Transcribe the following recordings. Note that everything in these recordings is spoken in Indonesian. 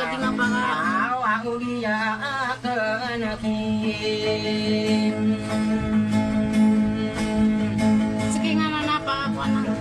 di ngapa sekingan apa aku anak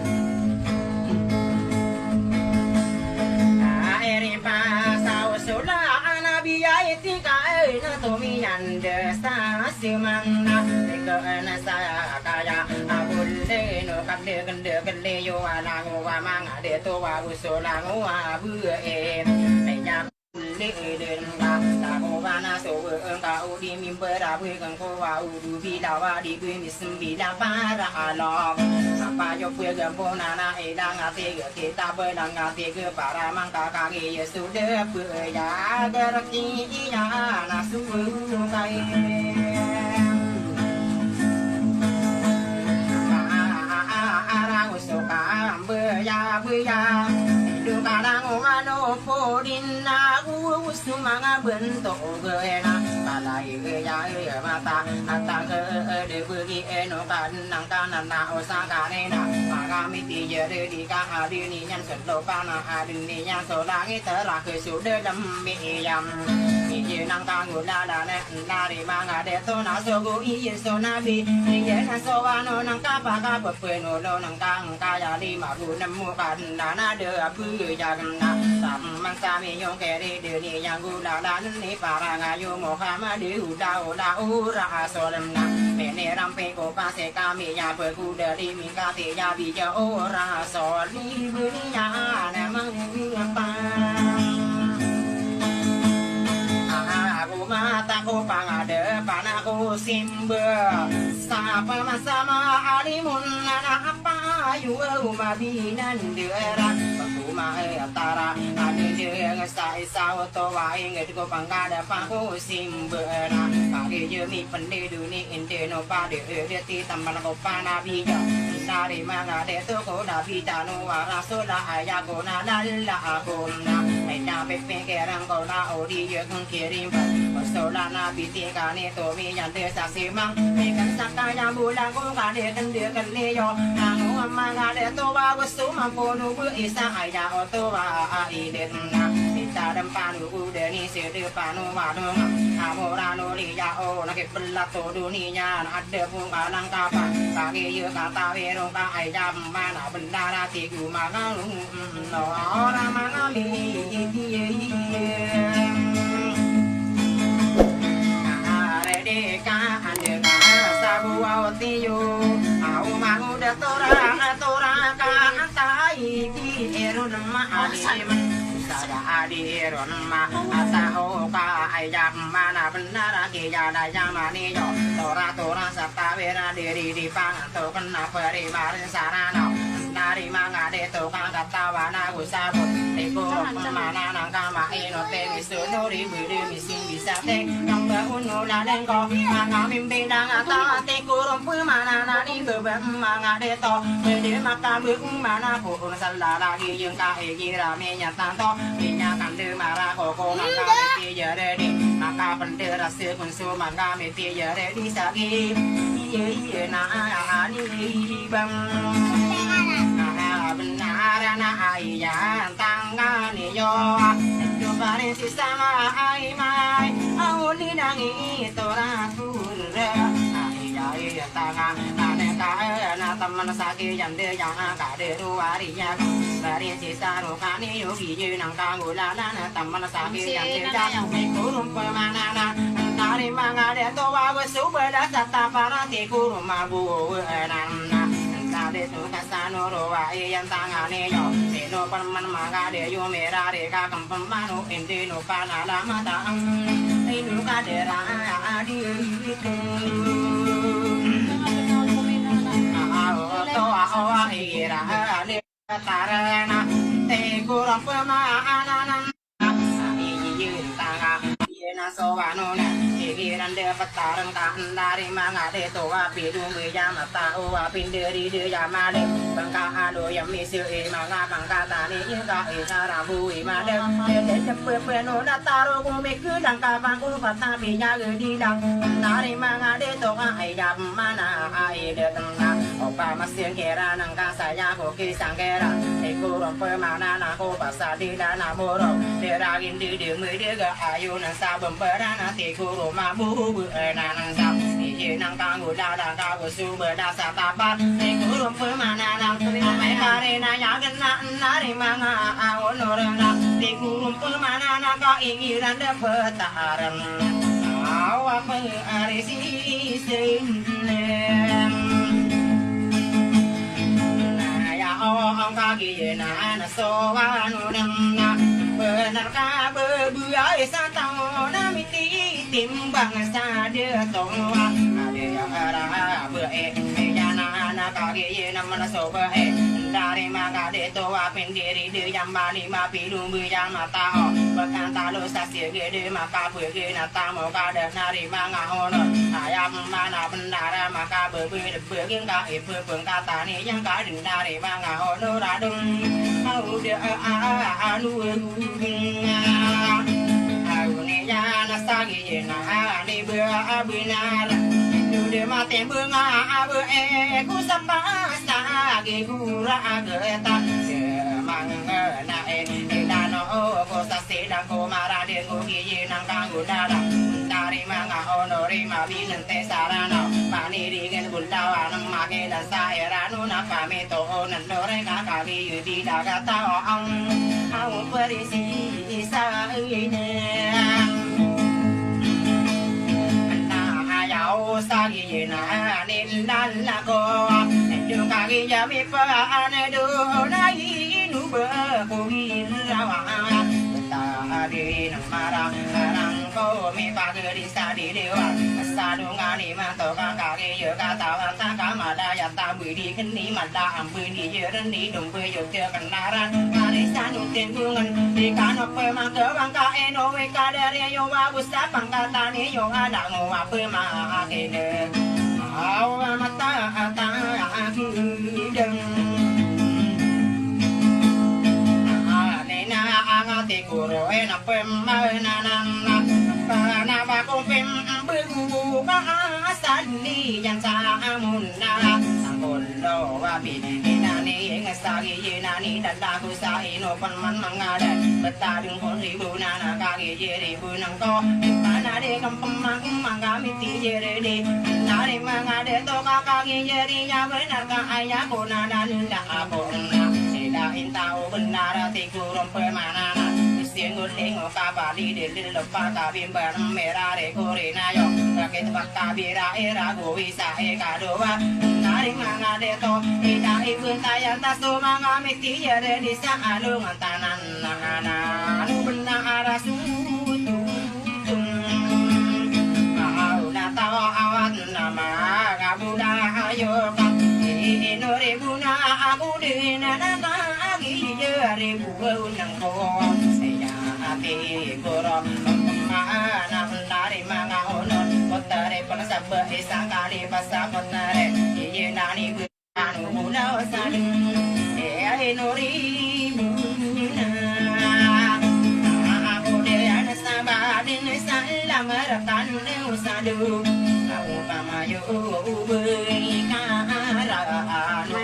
apa yo fue gambona na edang ate kita bedang ate ke para mangka kaki yesus de ya gerki ya nasu kai arang usuka beya du kadang ngano podin na usumanga bentuk gena kalai ya mata ata ke de bagi eno kan nang kanan na osaka nena magami ti jere di ka adi ni nyan selo pana adi ni nyan so langi tera ke sude dam mi yam ni je nang ka ngula da ne la ri manga de to na so go i so na bi ni je na so wa no nang ka pa ka pa pe no lo nang ka ya li ma gu nam mu kan na na de apu ya kan na sam man sa mi yo ke de ni yang gu la da ni para nga yo mo ka ma de u da u ra so lam na me ne ram pe ko pa se ka mi ya pe gu de ri mi ka te ya bi ja o ra so li bu ni ya na ma ni pa aku mata ku pangade panaku simbe sapa masama alimun nana apa yu ma binan dera aku mai atara ade je ngasai sawo to wa inget ko pangada paku simbe na kage je mi pende duni inte no pa de ti tamban ko pana bija dari mana de to ko da bija no ara so la aya ko na la ko na ai na pe pe ke rang ko na odi ye kun kirim sola na biti ka ne to mi yan te sa si mang me kan sa ka ya bu la ko ka de kan le yo na ngo ma ga de to ba ko su ma po nu bu i sa ai ya o to ba a i de na mi ta dam pa nu u de ni se de pa nu wa nu a mo ra no li ya o na ke pla to du ni nya na de pu ka lang ka pa ka ge ye ka ta we ro ka ai ya ma na ben da ra ti ku ma na lu no ra ma na li ye ka ande ka sabu awti yo au mangu de tora ka antai ti erun ma alim sada adi erun ma ata o ka ayam mana benar ke ya da jamani yo tora sata vera diri di pang to kena perimarin sarana dari manga de to ka katawana usabut eko mana nang kama ino te misuno ri budi misin bisa te yang uno la lengko manga mimpi dang ata te kurung pu mana na ni bebe manga de to de maka bu mana ko un sala lagi yang ka e gira me nya tan to nya kan de mara ko ko manga ti ye de di maka pende rasa kun su manga me ti ye de di sagi ye na ni bang benar na ayah tangan yo coba si sama ay mai auli nangi toratur ayah tangan ane kaya na teman sakit jande yang kade ruarinya dari si saru kani yogi junang kangula na teman sakit jande yang kurum pemanana dari mangade to bawa subada sata para ti kurum mabu enana de tu kasano roa yang tangane yo seno perman maga de yo mera de ka kampam mano inde no kana la mata inu ka de ra adi itu to a ira de tarana te kurang pema ananan i tanga yena so vano na pikiran de pataran dari mangade to api dumbe yamata o apinderi de yamale bangka ado yamisu manga bangka tani ka isara bui made de pepe no dataro kumiku dangka bangku pata pinya di dang dari mangade to ai dam mana ai de tengah opa masih kira nangka saya koki sangkera ekurom pemana nako pasadi dana moro deragin di mede ga ayu nang sabem perana tikuru mabu nang sab ije nang kanggo dada kanggo sumber dasa tapat ekurom pemana nang mai karena ya kena nari manga awonorana tikurum pemana nang ka ingiran de petaran awak arisi sinen ông kaki na na so anu na benar ka berbuai satau na miti timbang sa dia tongwa ada yang arah bee jana na kaki na mana so bee dari maka de to apin diri de yang bali ma pilum bu yang mata bahkan talo sasia gede maka bege na tamo kada nari manga ono ayam mana benar maka bege ka ibu kata ni yang ka dari manga ono radung au de anu au ni ya na sagi na ni bu abinar du de mate bunga abu ku sapa sagi gura ageta semanga na dano ko sase dan ko mara de ko gi nang kanggo dada dari manga honori ma binente sarana mani ringen bundawa nang mage da saera nu na pame to nan dore ka kali yudi daga ta ong au perisi sa ine yau sagi na nin dan la ko du kagi ya mi pa ane du nai nu ba ko gi rawa ta di nang mara rang ko mi pa di sa di dewa sa du ngani ma to ka kagi ye ka ta ta ka ma da ya ta bu di ken ni ma da am bu ni ye ren ni dum bu yo te kan naran ka di sa nu ten bu ngan di ka no pe ma ke bang ka e no we ka de re yo wa bu sa bang ka ta ni yo a da ngo wa pe ma ke ne au ma ta ta ki deng nga ti kuro e na pem ma na na na na ba kong pem bu ka asan ni yan sa amun na sang kon lo wa bi ni na ni nga sa gi ye na ni dan da ku sa ino pan man manga da beta dung kon ri bu na na ka gi ye ri bu nang ko pa na de kam pam mang manga mi ti ye re de na ri manga de to ka gi ye ri ya benar ka aya ko na dan da ko na da intau benar ti kurom pemana siengul lengo kabali de lo pa ta bimba mera re kore na yo raket bakka bira era go visa e kadowa nari manga de to e da e bun ta yang ta so manga meti ye re di sa alu mantanan na na nu benda ara su tu mau na ta awat na ma ga buda ayo ka e no re buna aku de na na gi ye re bu nang ko ati koro ma na dari manga onon kotare pana sabba esa kali pasa kotare ye nani bu anu mula sadu e nori buna aku de ana sabadin salam ratan ne usadu aku pamayo ubei ka ra anu